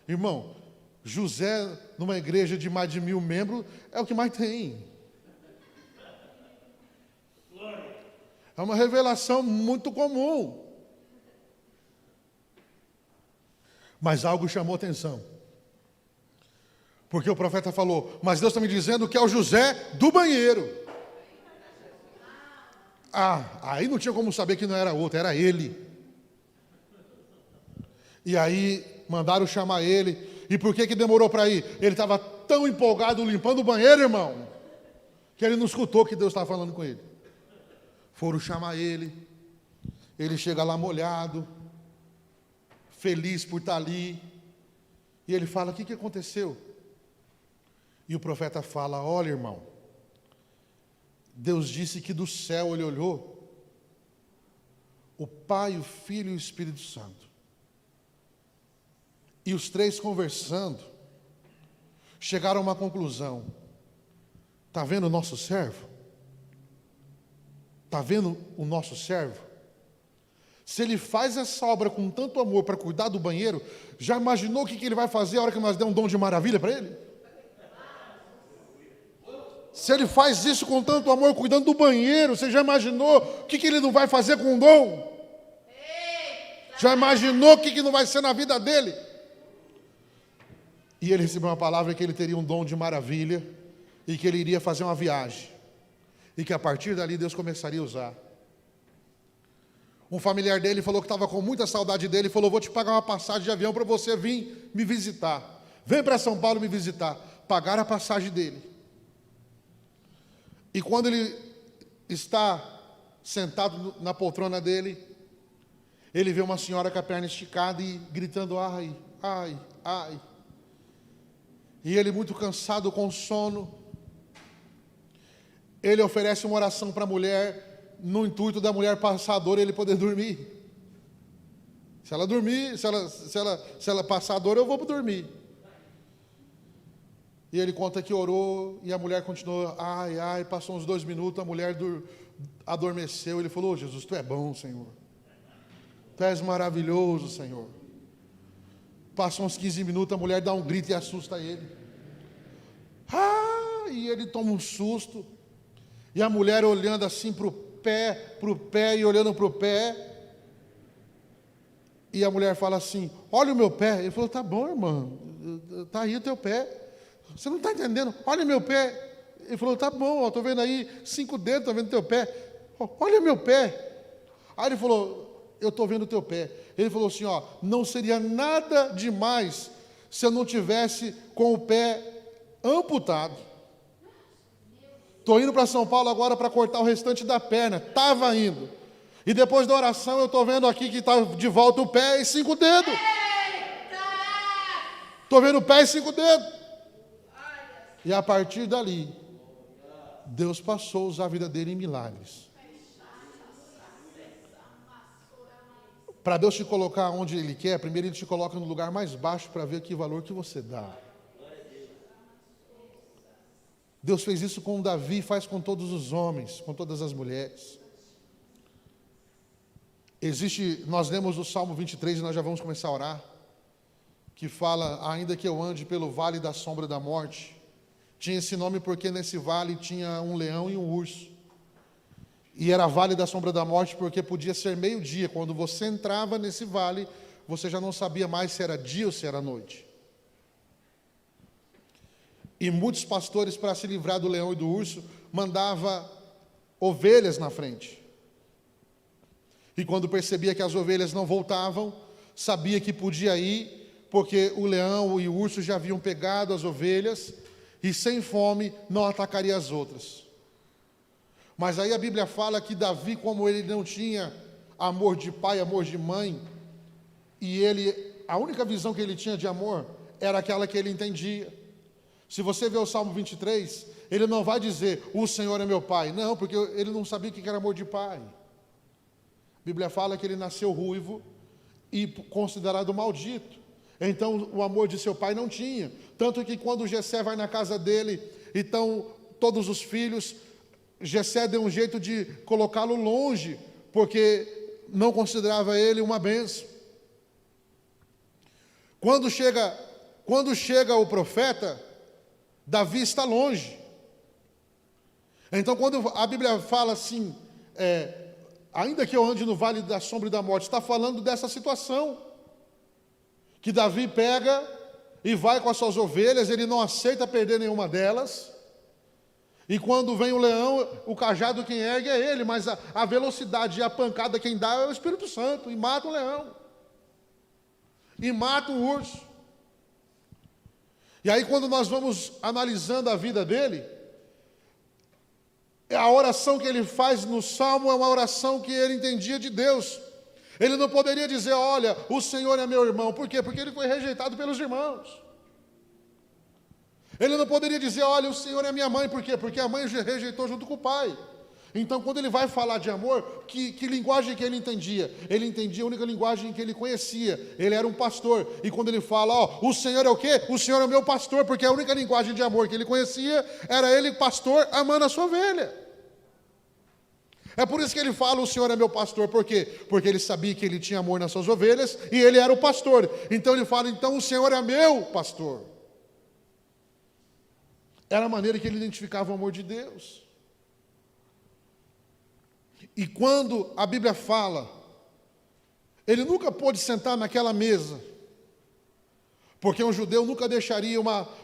Irmão, José numa igreja de mais de 1000 membros é o que mais tem. É uma revelação muito comum. Mas algo chamou atenção. Porque o profeta falou, mas Deus está me dizendo que é o José do banheiro. Aí não tinha como saber que não era outro, era ele. E aí mandaram chamar ele. E por que demorou para ir? Ele estava tão empolgado limpando o banheiro, irmão, que ele não escutou que Deus estava falando com ele. Foram chamar ele. Ele chega lá molhado, feliz por estar ali. E ele fala, o que aconteceu? E o profeta fala, olha, irmão, Deus disse que do céu ele olhou o Pai, o Filho e o Espírito Santo. E os três conversando, chegaram a uma conclusão. Está vendo o nosso servo? Está vendo o nosso servo? Se ele faz essa obra com tanto amor para cuidar do banheiro, já imaginou o que ele vai fazer a hora que nós der um dom de maravilha para ele? Se ele faz isso com tanto amor cuidando do banheiro, você já imaginou o que ele não vai fazer com o dom? Já imaginou o que não vai ser na vida dele? E ele recebeu uma palavra que ele teria um dom de maravilha e que ele iria fazer uma viagem. E que a partir dali Deus começaria a usar. Um familiar dele falou que estava com muita saudade dele e falou, vou te pagar uma passagem de avião para você vir me visitar. Vem para São Paulo me visitar. Pagaram a passagem dele. E quando ele está sentado na poltrona dele, ele vê uma senhora com a perna esticada e gritando, ai, ai, ai. E ele muito cansado, com sono, ele oferece uma oração para a mulher, no intuito da mulher passar a dor e ele poder dormir. Se ela dormir, se ela passar a dor, eu vou dormir. E ele conta que orou e a mulher continuou, ai, ai, passou uns 2 minutos, a mulher adormeceu. Ele falou, Jesus, Tu é bom, Senhor. Tu és maravilhoso, Senhor. Passam uns 15 minutos, a mulher dá um grito e assusta ele. E ele toma um susto. E a mulher olhando assim para o pé e olhando para o pé. E a mulher fala assim, olha o meu pé. Ele falou, tá bom, irmã, está aí o teu pé. Você não está entendendo? Olha o meu pé. Ele falou, tá bom, estou vendo aí 5 dedos, estou vendo o teu pé. Olha o meu pé. Aí ele falou, eu estou vendo o teu pé. Ele falou assim, não seria nada demais se eu não tivesse com o pé amputado. Estou indo para São Paulo agora para cortar o restante da perna. Estava indo. E depois da oração eu estou vendo aqui que está de volta o pé e 5 dedos. Estou vendo o pé e 5 dedos. E a partir dali, Deus passou a usar a vida dele em milagres. Para Deus te colocar onde Ele quer, primeiro Ele te coloca no lugar mais baixo para ver que valor que você dá. Deus fez isso com Davi, faz com todos os homens, com todas as mulheres. Nós lemos o Salmo 23 e nós já vamos começar a orar, que fala, ainda que eu ande pelo vale da sombra da morte, tinha esse nome porque nesse vale tinha um leão e um urso. E era vale da sombra da morte porque podia ser meio-dia. Quando você entrava nesse vale, você já não sabia mais se era dia ou se era noite. E muitos pastores, para se livrar do leão e do urso, mandavam ovelhas na frente. E quando percebia que as ovelhas não voltavam, sabia que podia ir, porque o leão e o urso já haviam pegado as ovelhas, e sem fome não atacaria as outras. Mas aí a Bíblia fala que Davi, como ele não tinha amor de pai, amor de mãe, e a única visão que ele tinha de amor era aquela que ele entendia. Se você vê o Salmo 23, ele não vai dizer, o Senhor é meu pai. Não, porque ele não sabia o que era amor de pai. A Bíblia fala que ele nasceu ruivo e considerado maldito. Então o amor de seu pai não tinha. Tanto que quando Jessé vai na casa dele, então todos os filhos, Jessé deu um jeito de colocá-lo longe, porque não considerava ele uma bênção. Quando chega o profeta, Davi está longe. Então quando a Bíblia fala assim, ainda que eu ande no vale da sombra e da morte, está falando dessa situação, que Davi pega e vai com as suas ovelhas, ele não aceita perder nenhuma delas, e quando vem o leão, o cajado quem ergue é ele, mas a velocidade e a pancada quem dá é o Espírito Santo, e mata o leão, e mata o urso. E aí quando nós vamos analisando a vida dele, a oração que ele faz no Salmo é uma oração que ele entendia de Deus. Ele não poderia dizer, olha, o Senhor é meu irmão. Por quê? Porque ele foi rejeitado pelos irmãos. Ele não poderia dizer, olha, o Senhor é minha mãe. Por quê? Porque a mãe rejeitou junto com o pai. Então, quando ele vai falar de amor, que linguagem que ele entendia? Ele entendia a única linguagem que ele conhecia. Ele era um pastor. E quando ele fala, ó, o Senhor é o quê? O Senhor é o meu pastor, porque a única linguagem de amor que ele conhecia era ele, pastor, amando a sua ovelha. É por isso que ele fala, o Senhor é meu pastor. Por quê? Porque ele sabia que ele tinha amor nas suas ovelhas e ele era o pastor. Então ele fala, então o Senhor é meu pastor. Era a maneira que ele identificava o amor de Deus. E quando a Bíblia fala, ele nunca pôde sentar naquela mesa, porque um judeu nunca deixaria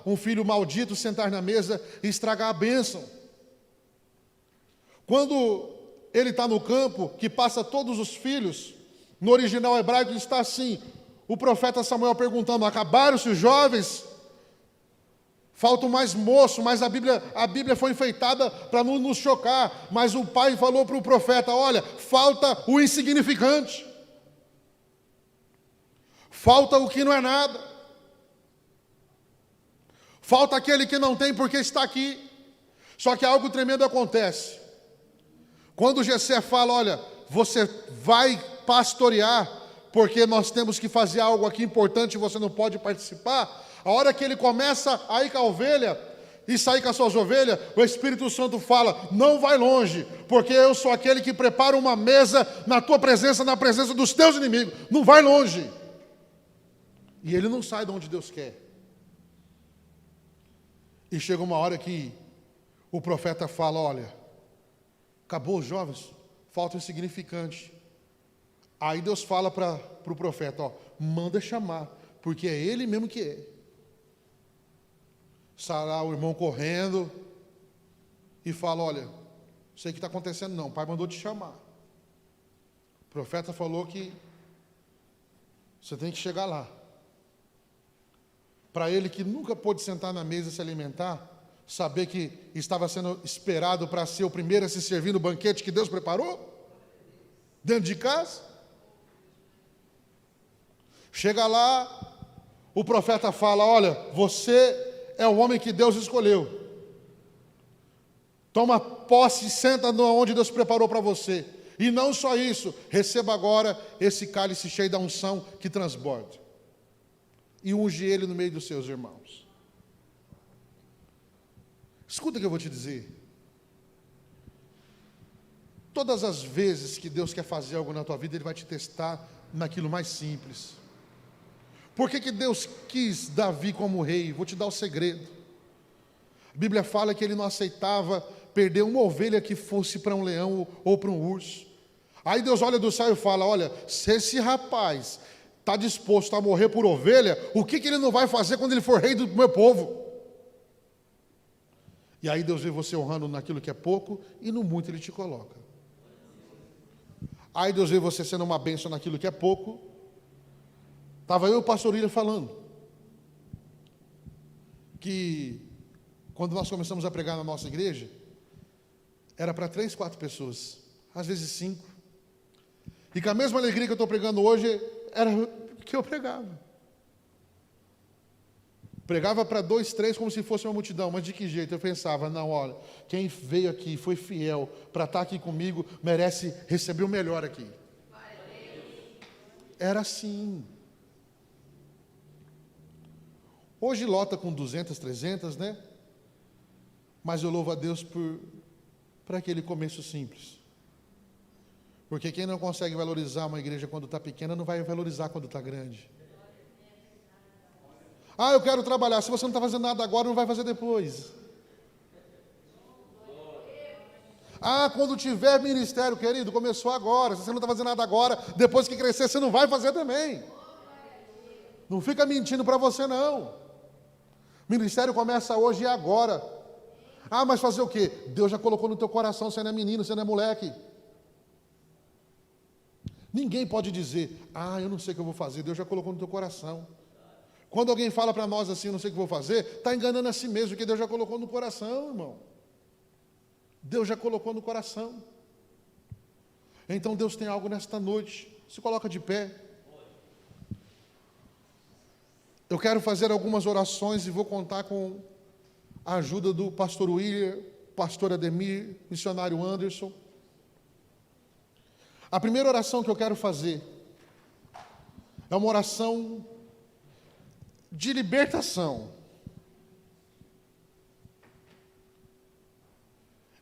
um filho maldito sentar na mesa e estragar a bênção. Quando ele está no campo, que passa todos os filhos, no original hebraico está assim, o profeta Samuel perguntando, acabaram-se os jovens? Falta mais moço, mas a Bíblia foi enfeitada para não nos chocar. Mas o pai falou para o profeta, olha, falta o insignificante. Falta o que não é nada. Falta aquele que não tem porque está aqui. Só que algo tremendo acontece. Quando Jessé fala, olha, você vai pastorear, porque nós temos que fazer algo aqui importante e você não pode participar. A hora que ele começa a ir com a ovelha e sair com as suas ovelhas, o Espírito Santo fala, não vai longe, porque eu sou aquele que prepara uma mesa na tua presença, na presença dos teus inimigos. Não vai longe. E ele não sai de onde Deus quer. E chega uma hora que o profeta fala, olha, acabou os jovens, falta o insignificante. Aí Deus fala para o profeta, ó, manda chamar, porque é ele mesmo que é. Sará o irmão correndo e fala, olha, não sei o que está acontecendo não, o pai mandou te chamar. O profeta falou que você tem que chegar lá. Para ele que nunca pôde sentar na mesa e se alimentar, saber que estava sendo esperado para ser o primeiro a se servir no banquete que Deus preparou, dentro de casa. Chega lá, o profeta fala, olha, você é o homem que Deus escolheu. Toma posse e senta onde Deus preparou para você. E não só isso, receba agora esse cálice cheio da unção que transborda. E unge ele no meio dos seus irmãos. Escuta o que eu vou te dizer. Todas as vezes que Deus quer fazer algo na tua vida, Ele vai te testar naquilo mais simples. Por que Deus quis Davi como rei? Vou te dar o segredo. A Bíblia fala que ele não aceitava perder uma ovelha que fosse para um leão ou para um urso. Aí Deus olha do céu e fala, olha, se esse rapaz está disposto a morrer por ovelha, o que ele não vai fazer quando ele for rei do meu povo? E aí Deus vê você honrando naquilo que é pouco e no muito Ele te coloca. Aí Deus vê você sendo uma bênção naquilo que é pouco. Estava eu e o pastor William falando que quando nós começamos a pregar na nossa igreja, era para 3, 4 pessoas, às vezes 5. E com a mesma alegria que eu estou pregando hoje, era que eu pregava. Pregava para 2, 3 como se fosse uma multidão, mas de que jeito? Eu pensava, não, olha, quem veio aqui, foi fiel para estar aqui comigo, merece receber o melhor aqui. Era assim. Hoje lota com 200, 300, né? Mas eu louvo a Deus por aquele começo simples. Porque quem não consegue valorizar uma igreja quando está pequena, não vai valorizar quando está grande. Ah, eu quero trabalhar. Se você não está fazendo nada agora, não vai fazer depois. Ah, quando tiver ministério, querido, começou agora. Se você não está fazendo nada agora, depois que crescer, você não vai fazer também. Não fica mentindo para você, não. Ministério começa hoje e agora. Ah, mas fazer o quê? Deus já colocou no teu coração, você não é menino, você não é moleque. Ninguém pode dizer, eu não sei o que eu vou fazer, Deus já colocou no teu coração. Quando alguém fala para nós assim, eu não sei o que eu vou fazer, está enganando a si mesmo, porque Deus já colocou no coração, irmão. Deus já colocou no coração. Então Deus tem algo nesta noite. Se coloca de pé. Eu quero fazer algumas orações e vou contar com a ajuda do pastor William, pastor Ademir, missionário Anderson. A primeira oração que eu quero fazer é uma oração de libertação.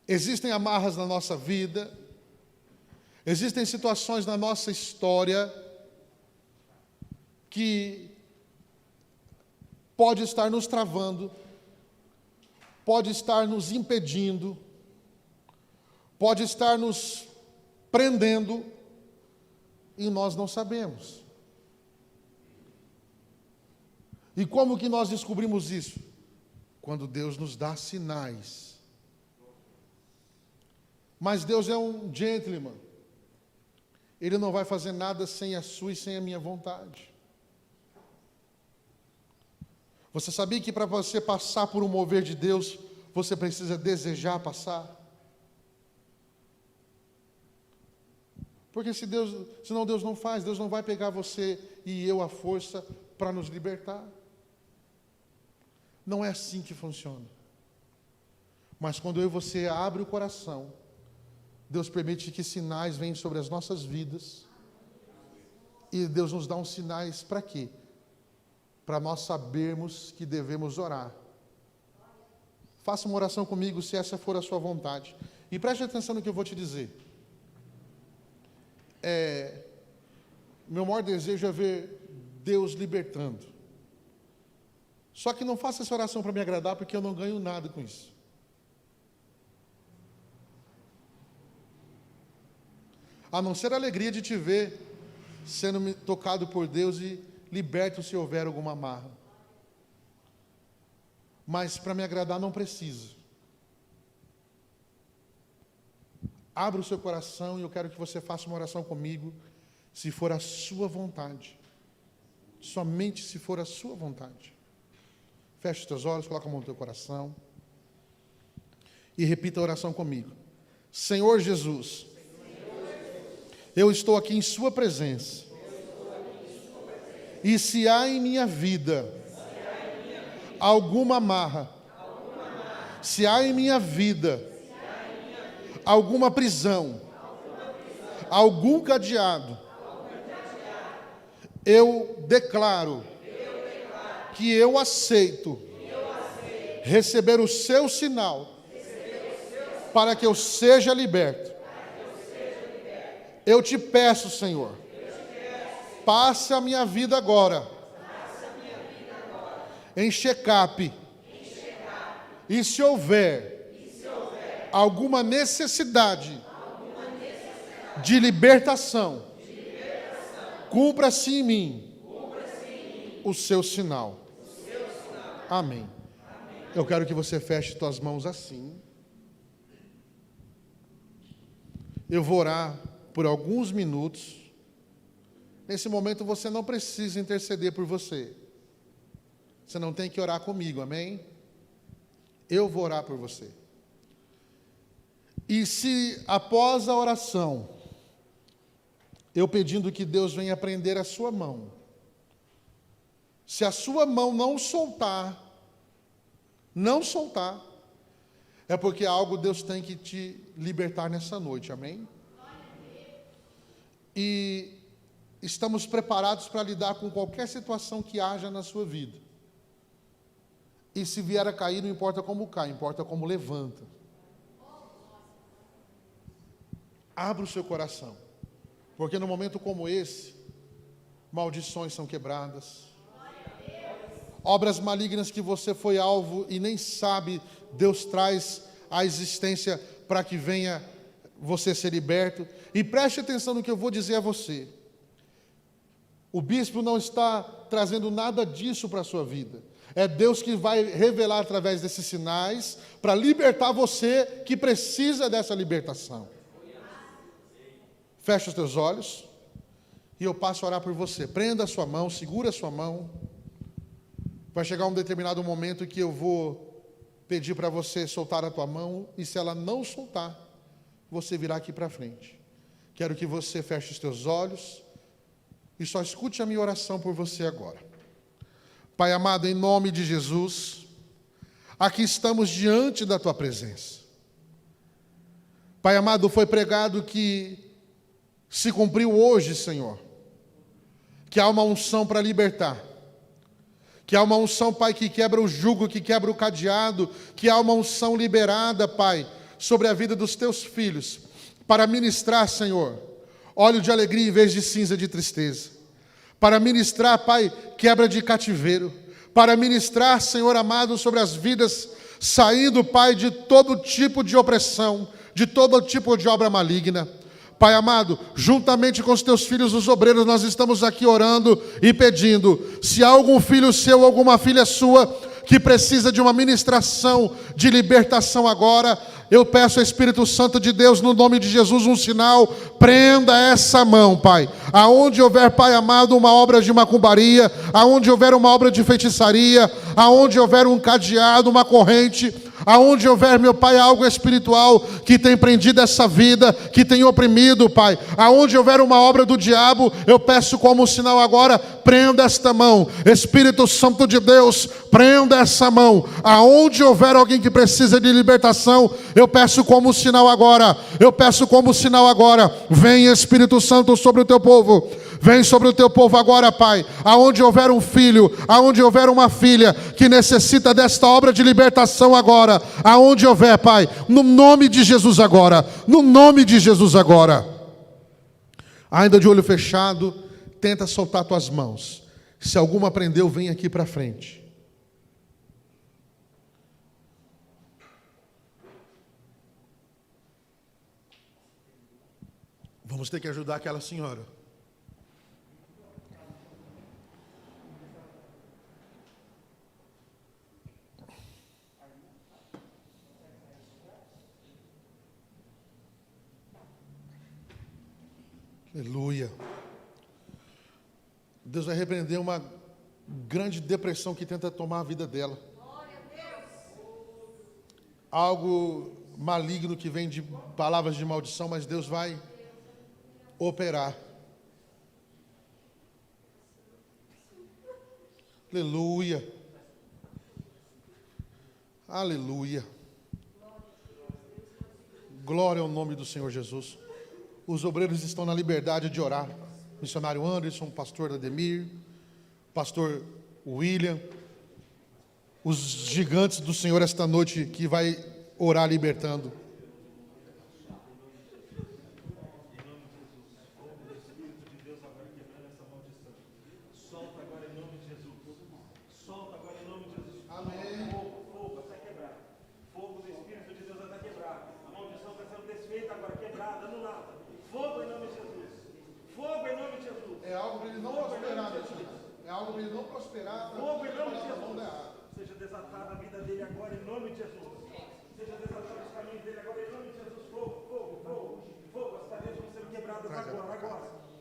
Existem amarras na nossa vida, existem situações na nossa história que pode estar nos travando, pode estar nos impedindo, pode estar nos prendendo, e nós não sabemos. E como que nós descobrimos isso? Quando Deus nos dá sinais. Mas Deus é um gentleman. Ele não vai fazer nada sem a sua e sem a minha vontade. Você sabia que para você passar por um mover de Deus, você precisa desejar passar? Porque senão Deus não faz, Deus não vai pegar você e eu à força para nos libertar. Não é assim que funciona. Mas quando eu e você abre o coração, Deus permite que sinais venham sobre as nossas vidas. E Deus nos dá uns sinais para quê? Para nós sabermos que devemos orar. Faça uma oração comigo, se essa for a sua vontade. E preste atenção no que eu vou te dizer. Meu maior desejo é ver Deus libertando. Só que não faça essa oração para me agradar, porque eu não ganho nada com isso. A não ser a alegria de te ver sendo tocado por Deus e liberto se houver alguma amarra. Mas para me agradar não precisa. Abra o seu coração e eu quero que você faça uma oração comigo, se for a sua vontade. Somente se for a sua vontade. Feche os teus olhos, coloca a mão no teu coração e repita a oração comigo. Senhor Jesus, eu estou aqui em sua presença. E se há em minha vida alguma amarra, se há em minha vida alguma prisão, algum cadeado, eu declaro que eu aceito receber o seu sinal para que eu seja liberto. Eu te peço, Senhor, passe a minha vida agora em check-up. E se houver alguma necessidade de libertação, cumpra-se em mim o seu sinal. Amém. Eu quero que você feche suas mãos assim. Eu vou orar por alguns minutos. Nesse momento você não precisa interceder por você. Você não tem que orar comigo, amém? Eu vou orar por você. E se após a oração, eu pedindo que Deus venha prender a sua mão, se a sua mão não soltar, é porque algo Deus tem que te libertar nessa noite, amém? E estamos preparados para lidar com qualquer situação que haja na sua vida. E se vier a cair, não importa como cai, importa como levanta. Abra o seu coração, porque num momento como esse, maldições são quebradas, obras malignas que você foi alvo e nem sabe, Deus traz à existência para que venha você ser liberto. E preste atenção no que eu vou dizer a você. O bispo não está trazendo nada disso para a sua vida. É Deus que vai revelar através desses sinais para libertar você que precisa dessa libertação. Feche os teus olhos e eu passo a orar por você. Prenda a sua mão, segura a sua mão. Vai chegar um determinado momento que eu vou pedir para você soltar a tua mão, e se ela não soltar, você virá aqui para frente. Quero que você feche os teus olhos e só escute a minha oração por você agora. Pai amado, em nome de Jesus, aqui estamos diante da tua presença. Pai amado, foi pregado que se cumpriu hoje, Senhor, que há uma unção para libertar, que há uma unção, Pai, que quebra o jugo, que quebra o cadeado, que há uma unção liberada, Pai, sobre a vida dos teus filhos, para ministrar, Senhor, óleo de alegria em vez de cinza de tristeza, para ministrar, Pai, quebra de cativeiro, para ministrar, Senhor amado, sobre as vidas, saindo, Pai, de todo tipo de opressão, de todo tipo de obra maligna. Pai amado, juntamente com os teus filhos, os obreiros, nós estamos aqui orando e pedindo, se há algum filho seu, alguma filha sua, que precisa de uma ministração de libertação agora, eu peço ao Espírito Santo de Deus, no nome de Jesus, um sinal, prenda essa mão, Pai. Aonde houver, Pai amado, uma obra de macumbaria, aonde houver uma obra de feitiçaria, aonde houver um cadeado, uma corrente, aonde houver, meu Pai, algo espiritual que tem prendido essa vida, que tem oprimido, Pai, aonde houver uma obra do diabo, eu peço como sinal agora, prenda esta mão. Espírito Santo de Deus, prenda essa mão. Aonde houver alguém que precisa de libertação, eu peço como sinal agora, vem Espírito Santo sobre o teu povo. Vem sobre o teu povo agora, Pai. Aonde houver um filho, aonde houver uma filha que necessita desta obra de libertação agora, aonde houver, Pai, no nome de Jesus agora, no nome de Jesus agora. Ainda de olho fechado, tenta soltar tuas mãos. Se alguma prendeu, vem aqui para frente. Vamos ter que ajudar aquela senhora. Aleluia. Deus vai repreender uma grande depressão que tenta tomar a vida dela. Algo maligno que vem de palavras de maldição, mas Deus vai operar. Aleluia. Aleluia. Glória ao nome do Senhor Jesus. Os obreiros estão na liberdade de orar. Missionário Anderson, pastor Ademir, pastor William, os gigantes do Senhor esta noite que vai orar libertando. É algo para ele não prosperar, é algo para ele não prosperar. Fogo em nome de Jesus. Seja desatada a vida dele agora em nome de Jesus. Seja desatado os caminhos dele agora em nome de Jesus. Fogo. As cadeias vão ser quebradas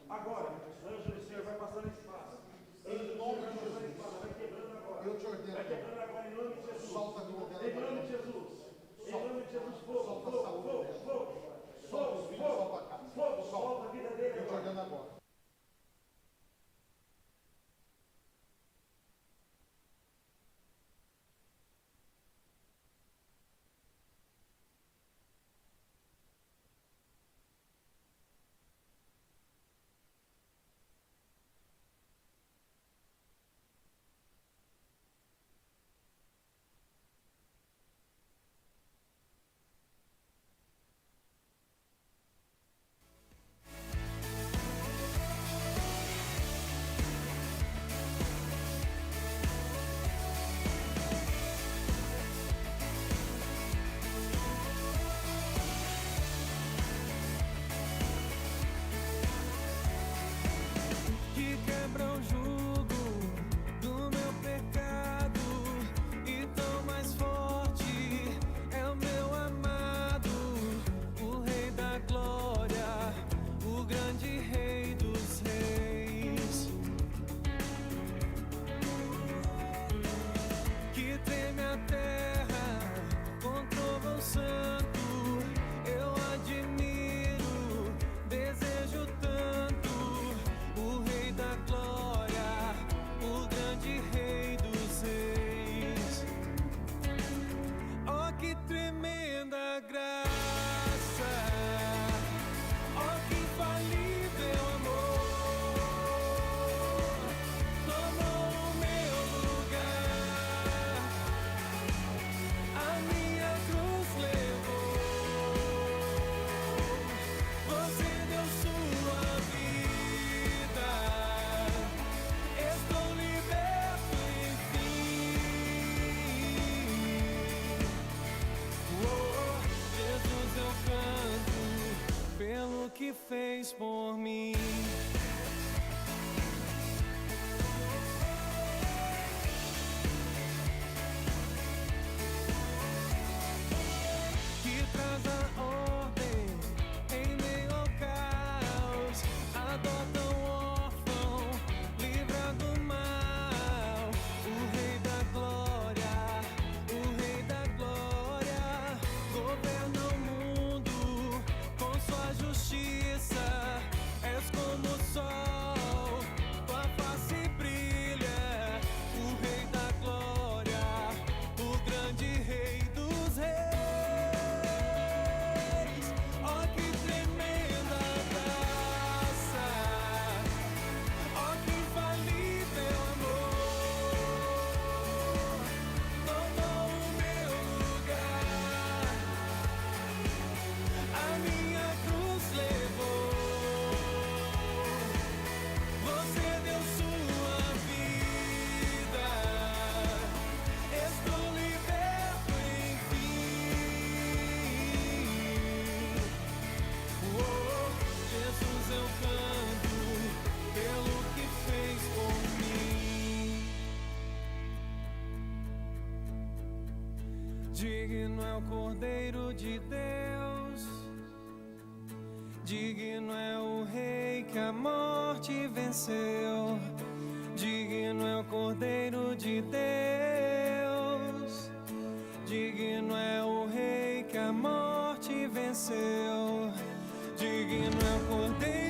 agora. Anjo do Senhor vai passando em espaço. Anjo do Senhor vai passando em espaço. Vai quebrando agora. Eu te ordeno. Vai quebrando agora em nome de Jesus. Solta a vida dela. Em nome de Jesus. Em nome de Jesus. Fogo. Solta a vida dele. Eu te ordeno agora. terra com trovão santo, eu admiro, desejo tanto o Rei da Glória, o grande Rei dos Reis. Oh, que tremenda graça! Oh, que infalível amor! Tomou o meu lugar, a minha cruz levou. Você deu sua vida, estou liberto enfim. Oh, Jesus, eu canto pelo que fez por mim. Que traz a ordem em meio ao caos, adota um órfão, livra do mal. O Rei da Glória, o Rei da Glória, governa o mundo com sua justiça. És como o sol, tua face brilha. O Rei da Glória, o grande Rei dos Reis. Oh, que tremenda graça! Oh, que infalível amor! Tomou o meu lugar, a minha cruz levou. Você deu sua vida, estou liberto enfim. Oh, Jesus, eu canto pelo que fez por mim. Digno é o Cordeiro de Deus, digno é o Rei que a morte venceu. Digno é o Cordeiro de Deus, digno é o Rei que a morte venceu. Digno é o Cordeiro